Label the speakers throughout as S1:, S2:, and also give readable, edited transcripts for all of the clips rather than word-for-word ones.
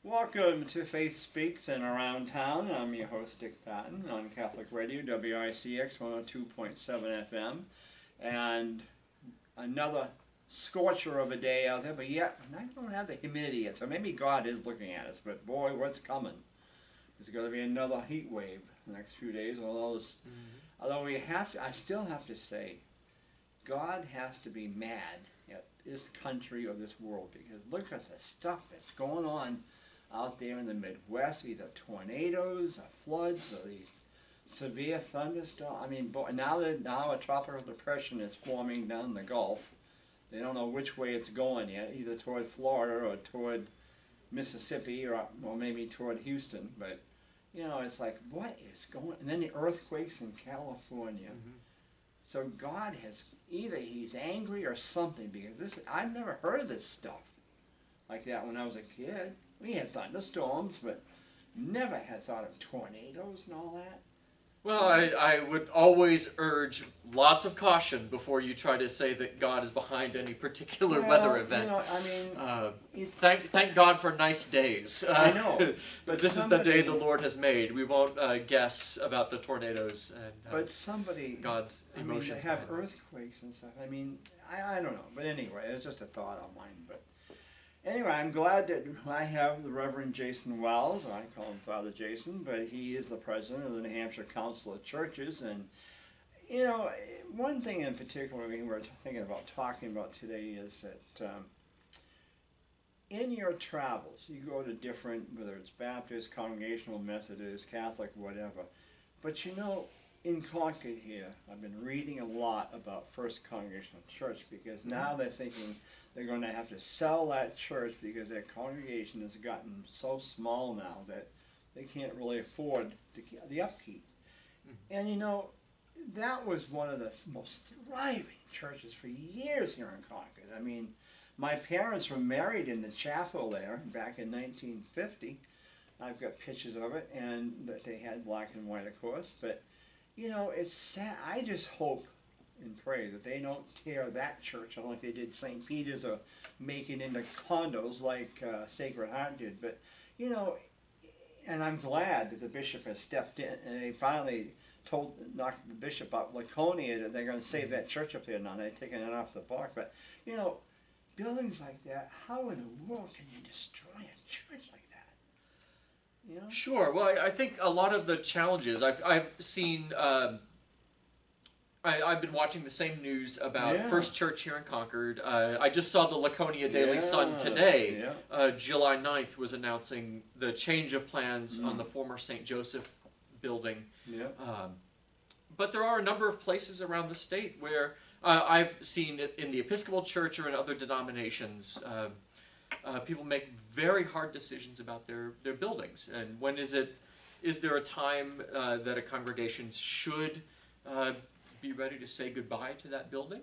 S1: Welcome to Faith Speaks and Around Town. I'm your host, Dick Patton, on Catholic Radio, WICX 102.7 FM. And another scorcher of a day out there, but yet I don't have the humidity yet, so maybe God is looking at us, but boy, what's coming? There's going to be another heat wave the next few days, although I still have to say, God has to be mad at this country or this world, because look at the stuff that's going on out there in the Midwest, either tornadoes or floods or these severe thunderstorms. I mean, now a tropical depression is forming down the Gulf. They don't know which way it's going yet, either toward Florida or toward Mississippi or maybe toward Houston. But, you know, it's like, what is going on? And then the earthquakes in California. So God has, either he's angry or something, because I've never heard of this stuff like that when I was a kid. We had thunderstorms, but never had thought of tornadoes and all that.
S2: Well, I would always urge lots of caution before you try to say that God is behind any particular weather event.
S1: You know, I mean,
S2: thank God for nice days.
S1: I know,
S2: but this is the day the Lord has made. We won't guess about the tornadoes and God's emotions.
S1: They have earthquakes and stuff. I mean, I don't know, but anyway, it's just a thought on mine. But anyway, I'm glad that I have the Reverend Jason Wells, or I call him Father Jason, but he is the president of the New Hampshire Council of Churches. And, you know, one thing in particular we were thinking about talking about today is that in your travels, you go to different, whether it's Baptist, Congregational, Methodist, Catholic, whatever. But, you know, in Concord here, I've been reading a lot about First Congregational Church, because now they're thinking they're going to have to sell that church because their congregation has gotten so small now that they can't really afford the upkeep. And you know, that was one of the most thriving churches for years here in Concord. I mean, my parents were married in the chapel there back in 1950. I've got pictures of it, and that they had black and white, of course. But you know, it's sad. I just hope and pray that they don't tear that church like they did St. Peter's, or make it into condos like Sacred Heart did. But, you know, and I'm glad that the bishop has stepped in, and they finally knocked the bishop out, Laconia, that they're going to save that church up there now. They're taking it off the block. But, you know, buildings like that, how in the world can you destroy a church like that? You know? Sure.
S2: Well, I think a lot of the challenges I've seen. I've been watching the same news about First Church here in Concord. I just saw the Laconia Daily Sun today. July 9th was announcing the change of plans on the former St. Joseph building. But there are a number of places around the state where I've seen it in the Episcopal Church or in other denominations. People make very hard decisions about their buildings. And when is there a time that a congregation should be ready to say goodbye to that building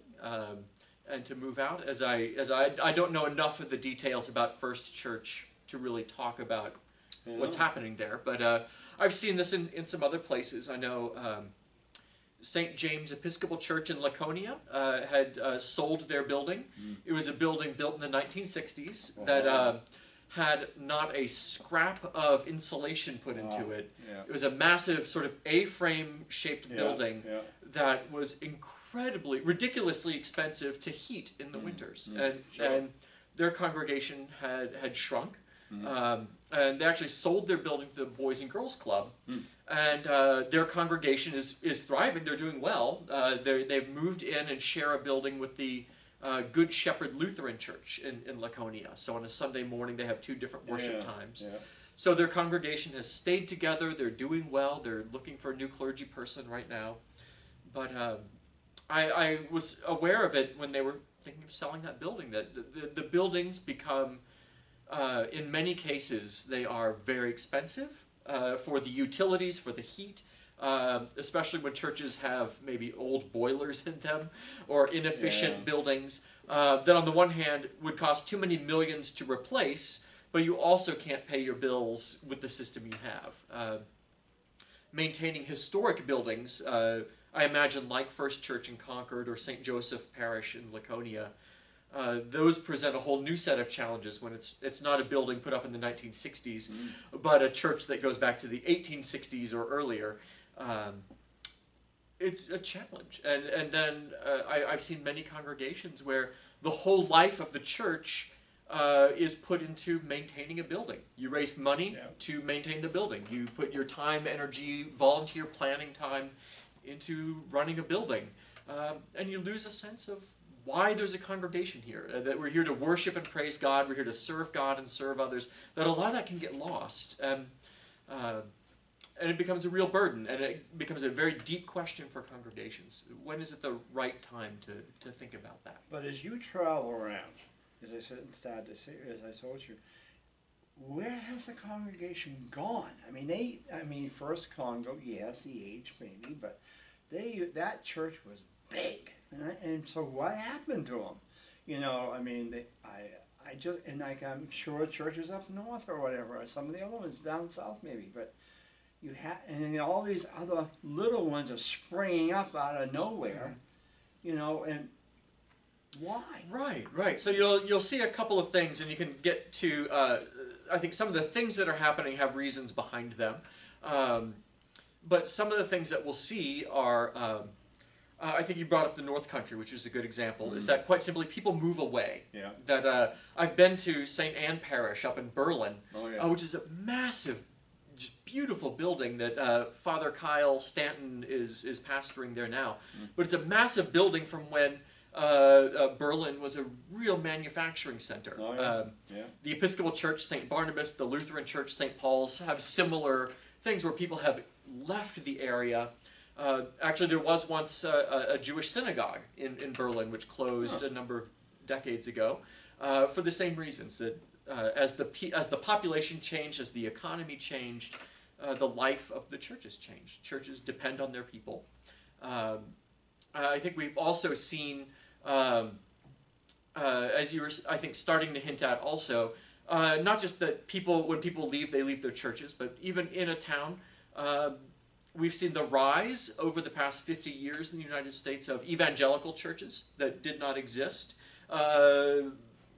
S2: and to move out? As I don't know enough of the details about First Church to really talk about what's happening there, but I've seen this in some other places. I know St. James Episcopal Church in Laconia had sold their building. It was a building built in the 1960s that had not a scrap of insulation put into it. It was a massive sort of A-frame shaped building that was ridiculously expensive to heat in the winters. And their congregation had shrunk. And they actually sold their building to the Boys and Girls Club. And their congregation is thriving. They're doing well. They've moved in and share a building with the Good Shepherd Lutheran Church in Laconia. So on a Sunday morning, they have two different worship times. So their congregation has stayed together. They're doing well. They're looking for a new clergy person right now. But I was aware of it when they were thinking of selling that building, that the buildings become, in many cases, they are very expensive for the utilities, for the heat. Especially when churches have maybe old boilers in them or inefficient buildings that on the one hand would cost too many millions to replace, but you also can't pay your bills with the system you have. Maintaining historic buildings, I imagine like First Church in Concord or St. Joseph Parish in Laconia, those present a whole new set of challenges when it's not a building put up in the 1960s, but a church that goes back to the 1860s or earlier. It's a challenge. And then I've seen many congregations where the whole life of the church is put into maintaining a building. You raise money to maintain the building. You put your time, energy, volunteer planning time into running a building. And you lose a sense of why there's a congregation here. That we're here to worship and praise God. We're here to serve God and serve others. That a lot of that can get lost. And it becomes a real burden. And it becomes a very deep question for congregations. When is it the right time to think about that?
S1: But as you travel around, as I said, it's sad to say, as I told you, where has the congregation gone? I mean, First Congo, yes, the age maybe, but that church was big, and so what happened to them? You know, I mean, I'm sure churches up north or whatever, or some of the other ones down south maybe, but and then all these other little ones are springing up out of nowhere, you know, and why?
S2: Right. So you'll see a couple of things, and you can get to. I think some of the things that are happening have reasons behind them, but some of the things that we'll see are. I think you brought up the North Country, which is a good example. Is that quite simply people move away?
S1: Yeah.
S2: That I've been to St. Anne Parish up in Berlin, which is a massive, just beautiful building that Father Kyle Stanton is pastoring there now. But it's a massive building from when. Berlin was a real manufacturing center. The Episcopal Church, St. Barnabas, the Lutheran Church, St. Paul's have similar things where people have left the area. Actually, there was once a Jewish synagogue in Berlin, which closed a number of decades ago for the same reasons. That as the population changed, as the economy changed, the life of the churches changed. Churches depend on their people. I think we've also seen, as you were, I think, starting to hint at also, not just that when people leave, they leave their churches, but even in a town, we've seen the rise over the past 50 years in the United States of evangelical churches that did not exist.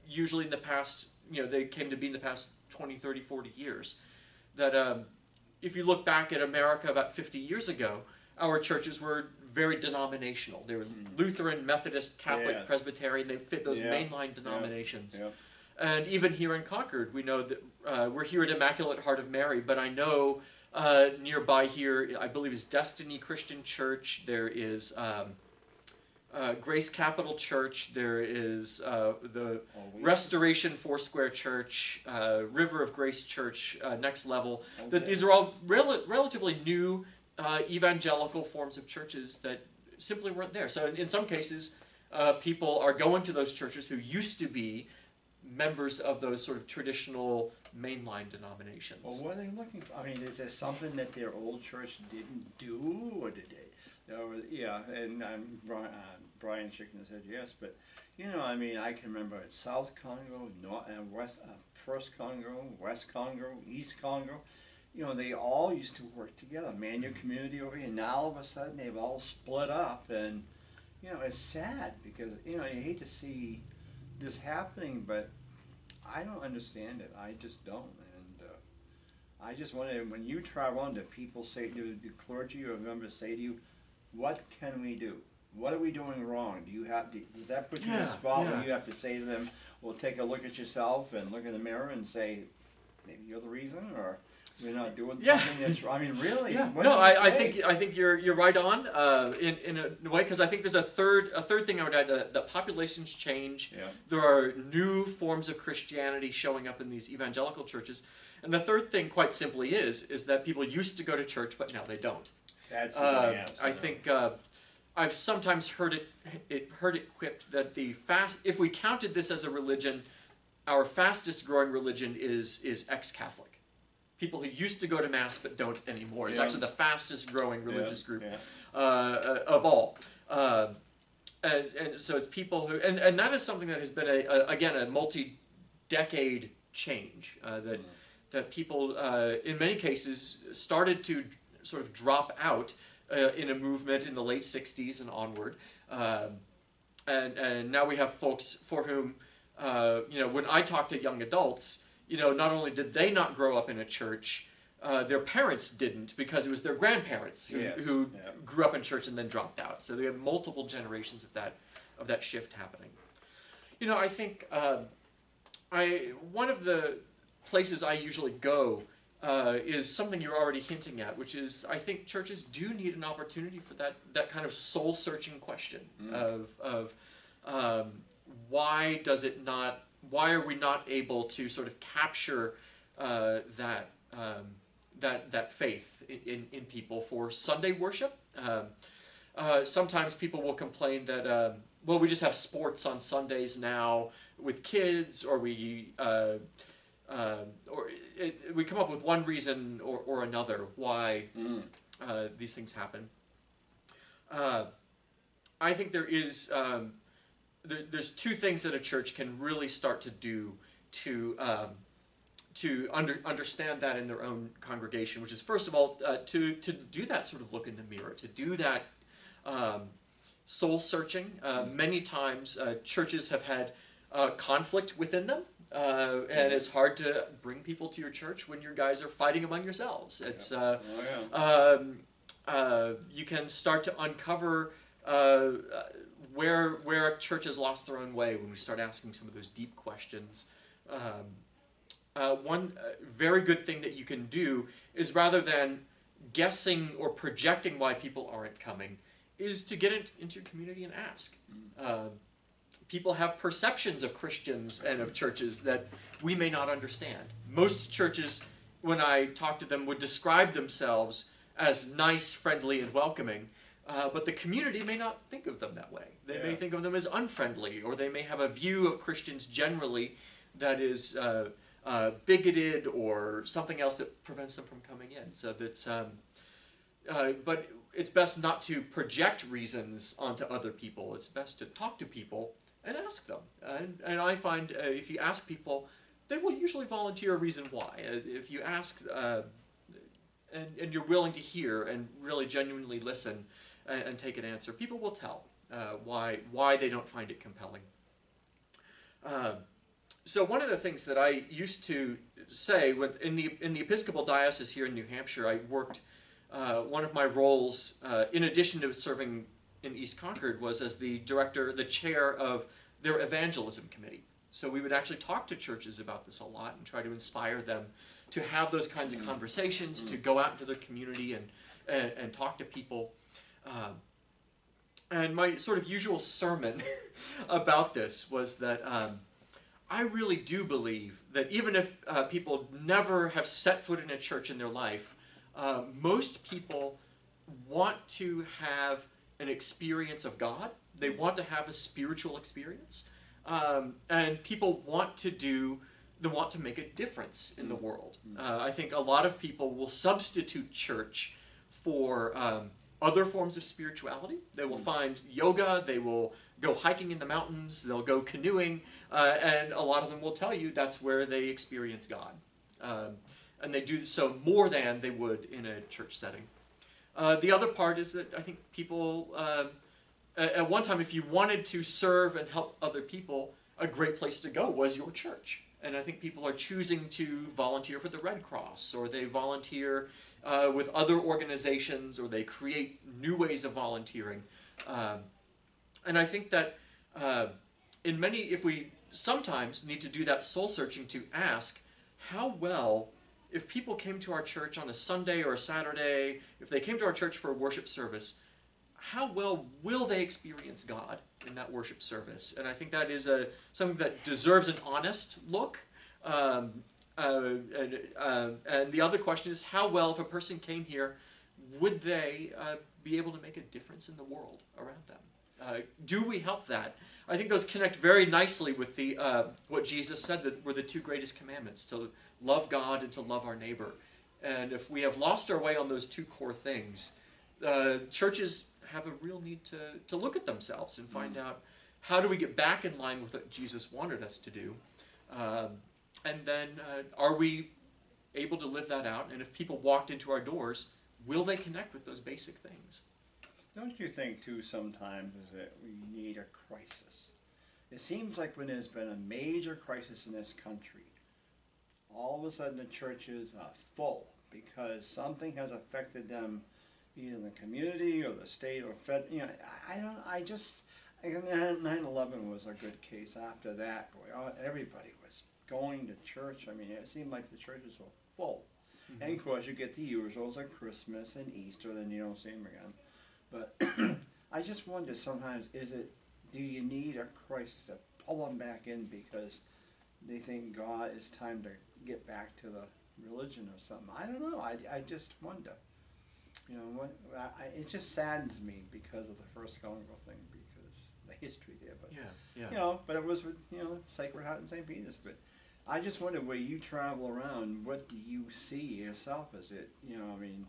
S2: Usually in the past, they came to be in the past 20, 30, 40 years. That if you look back at America about 50 years ago, our churches were very denominational. They were Lutheran, Methodist, Catholic, Presbyterian. They fit those mainline denominations. And even here in Concord, we know that we're here at Immaculate Heart of Mary, but I know nearby here, I believe, is Destiny Christian Church. There is Grace Capital Church. There is the Restoration Foursquare Church, River of Grace Church, Next Level. That these are all relatively new evangelical forms of churches that simply weren't there. So in some cases, people are going to those churches who used to be members of those sort of traditional mainline denominations.
S1: Well, what are they looking for? I mean, is there something that their old church didn't do, or did they? And Brian shaking his head yes, but I mean, I can remember at South Congo, West, First Congo, West Congo, East Congo. They all used to work together. Man, your community over here. Now all of a sudden they've all split up, and it's sad because you hate to see this happening, but I don't understand it. I just don't, and I just wonder when you travel on, do people say to the clergy or members say to you, "What can we do? What are we doing wrong?" Does that put you in a spot where you have to say to them, "Well, take a look at yourself and look in the mirror and say, maybe you're the reason," or we're not doing something that's wrong. I mean, really?
S2: Yeah. No, I think you're right on in a way, because I think there's a third thing I would add. That populations change.
S1: Yeah.
S2: There are new forms of Christianity showing up in these evangelical churches, and the third thing, quite simply, is that people used to go to church, but now they don't.
S1: That's the way
S2: I think I've sometimes heard it quipped that if we counted this as a religion, our fastest growing religion is ex-Catholic. People who used to go to Mass but don't anymore. It's actually the fastest growing religious group of all. And so it's people who... And that is something that has been, a multi-decade change. That people, in many cases, started to sort of drop out in a movement in the late 60s and onward. and now we have folks for whom, when I talk to young adults, not only did they not grow up in a church, their parents didn't, because it was their grandparents who grew up in church and then dropped out. So they have multiple generations of that shift happening. I think one of the places I usually go is something you're already hinting at, which is I think churches do need an opportunity for that kind of soul-searching question of why are we not able to sort of capture that faith in people for Sunday worship. Sometimes people will complain that we just have sports on Sundays now with kids, or we come up with one reason or another why these things happen. I think there's two things that a church can really start to do to understand that in their own congregation, which is, first of all, to do that sort of look in the mirror, to do that soul searching. Many times churches have had conflict within them, and it's hard to bring people to your church when you guys are fighting among yourselves. It's you can start to uncover where a church has lost their own way when we start asking some of those deep questions. One very good thing that you can do is, rather than guessing or projecting why people aren't coming, is to get into your community and ask. People have perceptions of Christians and of churches that we may not understand. Most churches, when I talk to them, would describe themselves as nice, friendly, and welcoming, but the community may not think of them that way. They may think of them as unfriendly, or they may have a view of Christians generally that is bigoted or something else that prevents them from coming in. So that's, but it's best not to project reasons onto other people. It's best to talk to people and ask them. And I find if you ask people, they will usually volunteer a reason why. If you ask and you're willing to hear and really genuinely listen and take an answer, people will tell why they don't find it compelling. So one of the things that I used to say in the Episcopal Diocese here in New Hampshire, I worked, one of my roles, in addition to serving in East Concord, was as the chair of their evangelism committee. So we would actually talk to churches about this a lot and try to inspire them to have those kinds of conversations, to go out into their community and talk to people. And my sort of usual sermon about this was that I really do believe that even if people never have set foot in a church in their life, most people want to have an experience of God. They want to have a spiritual experience. And people want to make a difference in the world. I think a lot of people will substitute church for other forms of spirituality. They will find yoga, they will go hiking in the mountains, they'll go canoeing, and a lot of them will tell you that's where they experience God. And they do so more than they would in a church setting. The other part is that I think people, at one time, if you wanted to serve and help other people, a great place to go was your church. And I think people are choosing to volunteer for the Red Cross, or they volunteer with other organizations, or they create new ways of volunteering. And I think that if we sometimes need to do that soul searching to ask how well, if people came to our church on a Sunday or a Saturday, if they came to our church for a worship service, how well will they experience God in that worship service? And I think that is something that deserves an honest look. And the other question is, how well, if a person came here, would they be able to make a difference in the world around them? Do we help that? I think those connect very nicely with what Jesus said that were the two greatest commandments, to love God and to love our neighbor. And if we have lost our way on those two core things, churches have a real need to look at themselves and find out, how do we get back in line with what Jesus wanted us to do? And then are we able to live that out? And if people walked into our doors, will they connect with those basic things?
S1: Don't you think too sometimes is that we need a crisis? It seems like when there's been a major crisis in this country, all of a sudden the churches are full because something has affected them either in the community or the state or fed. You know, I just, 9/11 was a good case. After that, boy, everybody was going to church. I mean, it seemed like the churches were full. Mm-hmm. And of course you get the usuals like Christmas and Easter, then you don't see them again. But I just wonder sometimes, do you need a crisis to pull them back in because they think God, it's time to get back to the religion or something? I don't know. I just wonder. You know, it just saddens me because of the First Concord thing, because the history there. But
S2: yeah.
S1: You know, but it was with, you know, Sacred Heart and St. Peter's. But I just wonder, where you travel around, what do you see yourself? Is it, you know, I mean,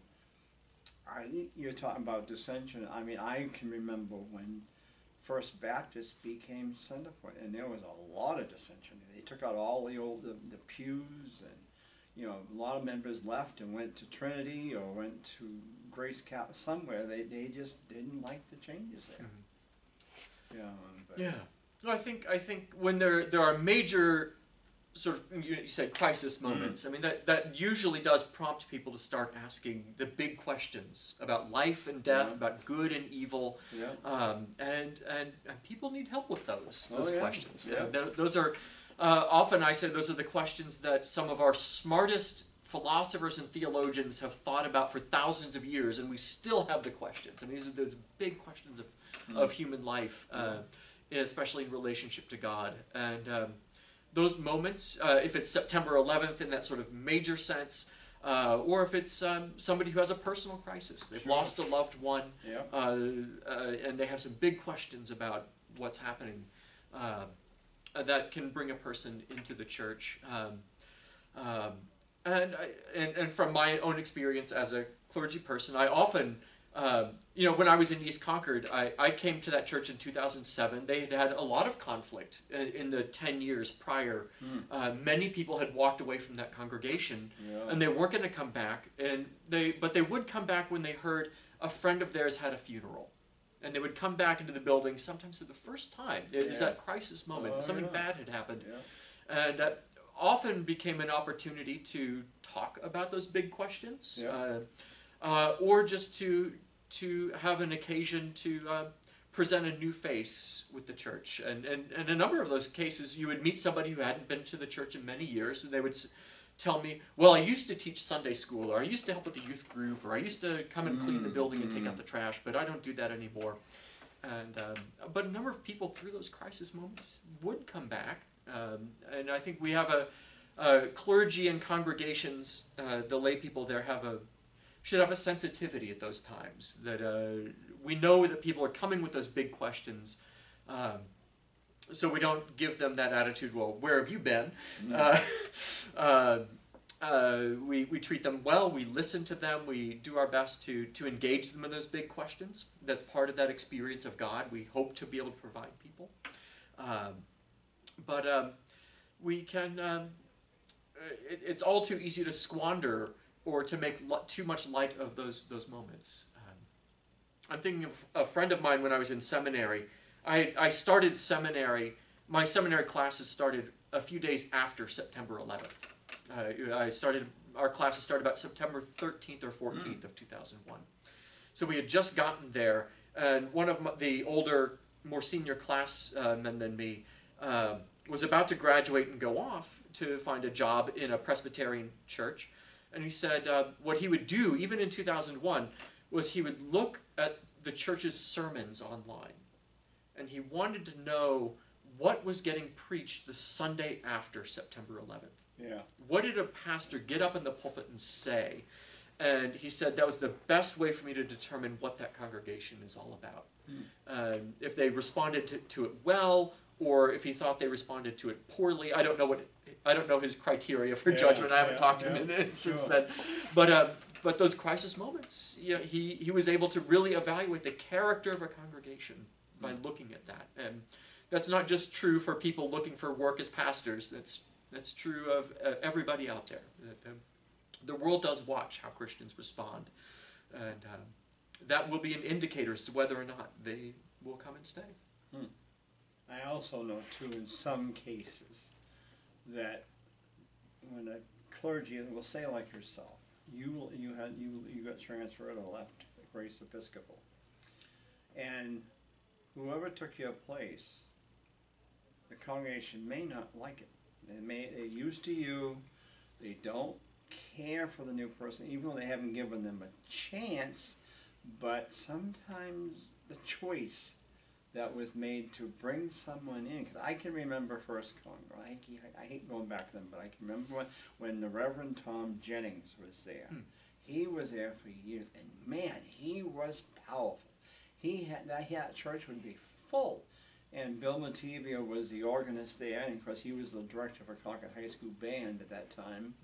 S1: you're talking about dissension. I mean, I can remember when First Baptist became center point, and there was a lot of dissension. They took out all the pews, and you know, a lot of members left and went to Trinity or went to Grace Cap somewhere. They just didn't like the changes there. Mm-hmm.
S2: Yeah. Well, I think when there are major sort of, you said crisis moments. Mm-hmm. I mean, that usually does prompt people to start asking the big questions about life and death, about good and evil, and people need help with those questions.
S1: Yeah.
S2: Those are often, I say, those are the questions that some of our smartest philosophers and theologians have thought about for thousands of years, and we still have the questions. I mean, these are those big questions of human life, especially in relationship to God. And those moments, if it's September 11th in that sort of major sense, or if it's somebody who has a personal crisis, they've lost a loved one, and they have some big questions about what's happening, that can bring a person into the church. And from my own experience as a clergy person, I often, when I was in East Concord, I came to that church in 2007. They had a lot of conflict in the 10 years prior. Many people had walked away from that congregation, and they weren't going to come back. But they would come back when they heard a friend of theirs had a funeral. And they would come back into the building, sometimes for the first time. It was that crisis moment. Something bad had happened. And that often became an opportunity to talk about those big questions, or just to have an occasion to present a new face with the church. And in a number of those cases, you would meet somebody who hadn't been to the church in many years, and they would tell me, well, I used to teach Sunday school, or I used to help with the youth group, or I used to come and clean the building and take out the trash, but I don't do that anymore. And but a number of people through those crisis moments would come back. And I think we have clergy and congregations, the lay people there should have a sensitivity at those times, that we know that people are coming with those big questions, so we don't give them that attitude, well, where have you been? We treat them well, we listen to them, we do our best to engage them in those big questions. That's part of that experience of God we hope to be able to provide people. But we can, it's all too easy to squander or to make too much light of those moments. I'm thinking of a friend of mine when I was in seminary. I started seminary, my seminary classes started a few days after September 11th. Our classes started about September 13th or 14th of 2001. So we had just gotten there, and one of the older, more senior classmen than me was about to graduate and go off to find a job in a Presbyterian church. And he said what he would do, even in 2001, was he would look at the church's sermons online. And he wanted to know what was getting preached the Sunday after September 11th.
S1: Yeah. What
S2: did a pastor get up in the pulpit and say? And he said that was the best way for me to determine what that congregation is all about. If they responded to it well, or if he thought they responded to it poorly. I don't know his criteria for judgment. I haven't talked to him since then. But those crisis moments, he was able to really evaluate the character of a congregation by looking at that. And that's not just true for people looking for work as pastors. That's true of everybody out there. The world does watch how Christians respond, that will be an indicator as to whether or not they will come and stay.
S1: I also know too, in some cases, that when a clergy will say like yourself, you got transferred or left Grace Episcopal, and whoever took your place, the congregation may not like it. They're used to you. They don't care for the new person, even though they haven't given them a chance. But sometimes the choice that was made to bring someone in, because I can remember First Concord. I hate going back to them, but I can remember when the Reverend Tom Jennings was there. He was there for years, and man, he was powerful. That church would be full. And Bill Matibia was the organist there, and of course he was the director for Concord High School Band at that time.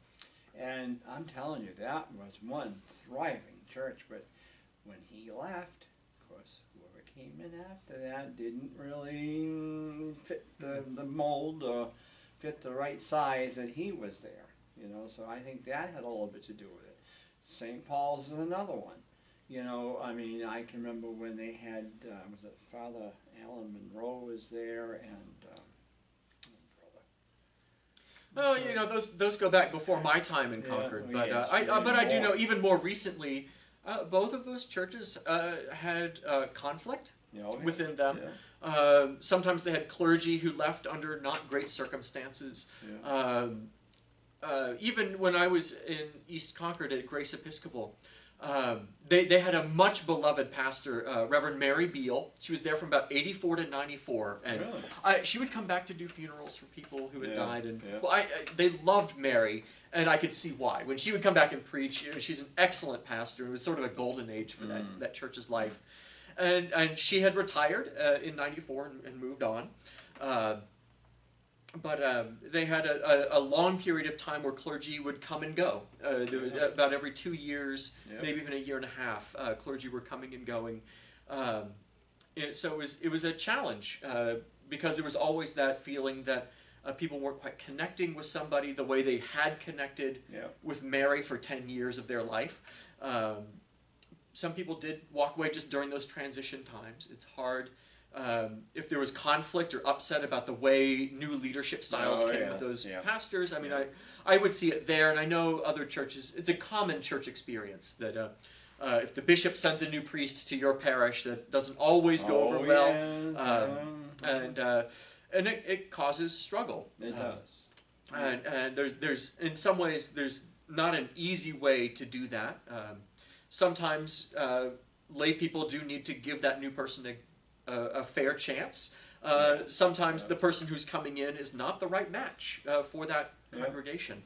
S1: And I'm telling you, that was one thriving church. But when he left, of course, whoever came in after that didn't really fit the mold or fit the right size that he was there. You know, so I think that had a little bit to do with it. St. Paul's is another one. You know, I mean, I can remember when they had, was it Father Alan Monroe was there, and
S2: well, you know, those go back before my time in Concord, but I do know even more recently, both of those churches had conflict within them. Sometimes they had clergy who left under not great circumstances. Even when I was in East Concord at Grace Episcopal, they had a much beloved pastor, Reverend Mary Beale. She was there from about 84 to 94, and she would come back to do funerals for people who had died. And well, they loved Mary, and I could see why. When she would come back and preach, she's an excellent pastor. It was sort of a golden age for that church's life, and she had retired in 94 and moved on. But they had a long period of time where clergy would come and go. About every 2 years, maybe even a year and a half, clergy were coming and going. So it was a challenge because there was always that feeling that people weren't quite connecting with somebody the way they had connected with Mary for 10 years of their life. Some people did walk away just during those transition times. It's hard. If there was conflict or upset about the way new leadership styles came with those pastors, I mean, I would see it there, and I know other churches, it's a common church experience that if the bishop sends a new priest to your parish, that doesn't always go over well, and it causes struggle.
S1: It does.
S2: And there's in some ways, there's not an easy way to do that. Sometimes lay people do need to give that new person a fair chance. Sometimes the person who's coming in is not the right match for that congregation.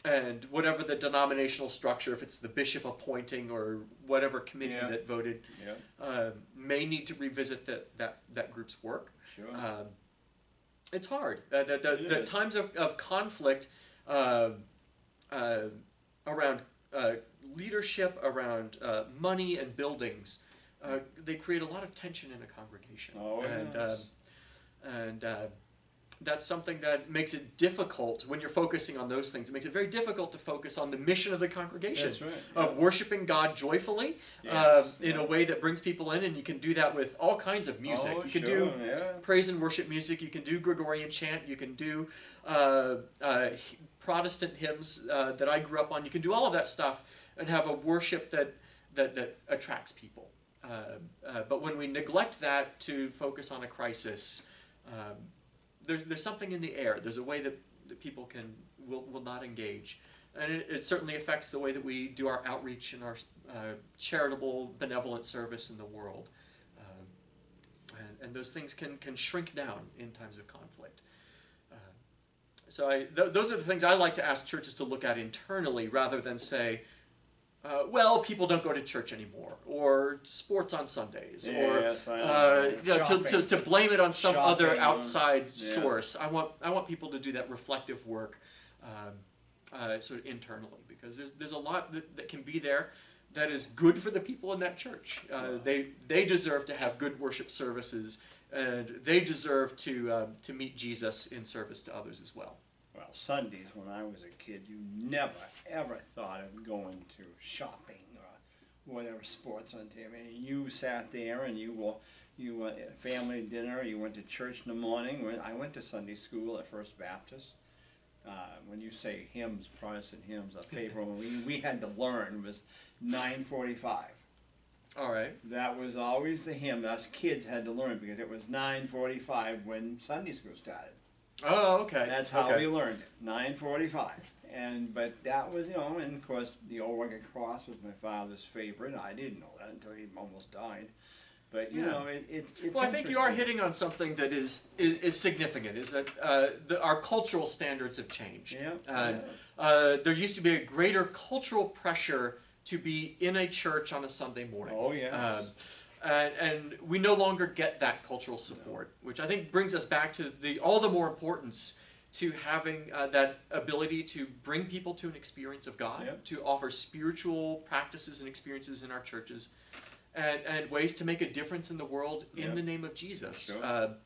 S2: And whatever the denominational structure, if it's the bishop appointing or whatever committee that voted, may need to revisit that group's work.
S1: Sure.
S2: It's hard. The times of conflict around leadership, around money and buildings, they create a lot of tension in a congregation. And that's something that makes it difficult when you're focusing on those things. It makes it very difficult to focus on the mission of the congregation, of worshiping God joyfully in a way that brings people in, and you can do that with all kinds of music. You can do praise and worship music, you can do Gregorian chant, you can do Protestant hymns that I grew up on. You can do all of that stuff and have a worship that attracts people. But when we neglect that to focus on a crisis, there's something in the air. There's a way that people will not engage, and it certainly affects the way that we do our outreach and our charitable, benevolent service in the world. And those things can shrink down in times of conflict. So those are the things I like to ask churches to look at internally, rather than say, well, people don't go to church anymore, or sports on Sundays, or to blame it on some other outside source. I want people to do that reflective work, sort of internally, because there's a lot that can be there that is good for the people in that church. They deserve to have good worship services, and they deserve to meet Jesus in service to others as well.
S1: Well, Sundays when I was a kid, you never ever thought of going to shopping whatever sports on TV. You sat there and you family dinner. You went to church in the morning. I went to Sunday school at First Baptist. When you say hymns, Protestant hymns, a favorite one we had to learn was 9:45.
S2: All right.
S1: That was always the hymn us kids had to learn because it was 9:45 when Sunday school started.
S2: Oh, okay.
S1: That's how we learned it, 9:45. But that was, and of course the old rugged cross was my father's favorite. I didn't know that until he almost died. But it's
S2: well, I think you are hitting on something that is significant. Is that our cultural standards have changed. There used to be a greater cultural pressure to be in a church on a Sunday morning.
S1: Oh yeah.
S2: And we no longer get that cultural support, which I think brings us back to all the more importance to having that ability to bring people to an experience of God, to offer spiritual practices and experiences in our churches, and ways to make a difference in the world in the name of Jesus.
S1: Sure.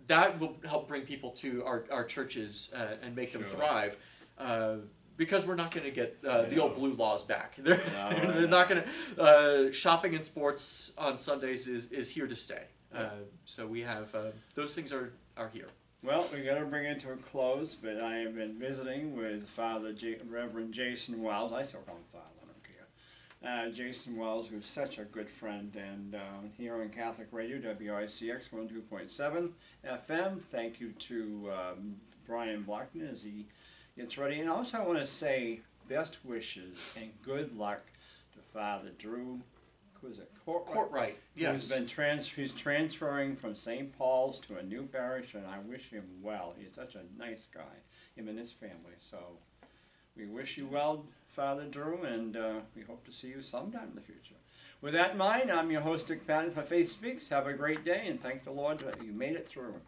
S2: That will help bring people to our churches and make them thrive. Because we're not going to get the old blue laws back. They're not going to. Shopping and sports on Sundays is here to stay. So we have those things are here.
S1: Well, we got to bring it to a close, but I have been visiting with Reverend Jason Wells. I still call him Father. I don't care. Jason Wells, who's such a good friend, and here on Catholic Radio, WICX 102.7 FM. Thank you to Brian Blackman as he gets ready. And also I want to say best wishes and good luck to Father Drew. Who's it?
S2: Courtright. Yes.
S1: He's transferring from St. Paul's to a new parish, and I wish him well. He's such a nice guy, him and his family. So we wish you well, Father Drew, and we hope to see you sometime in the future. With that in mind, I'm your host, Dick Patton for Faith Speaks. Have a great day, and thank the Lord that you made it through.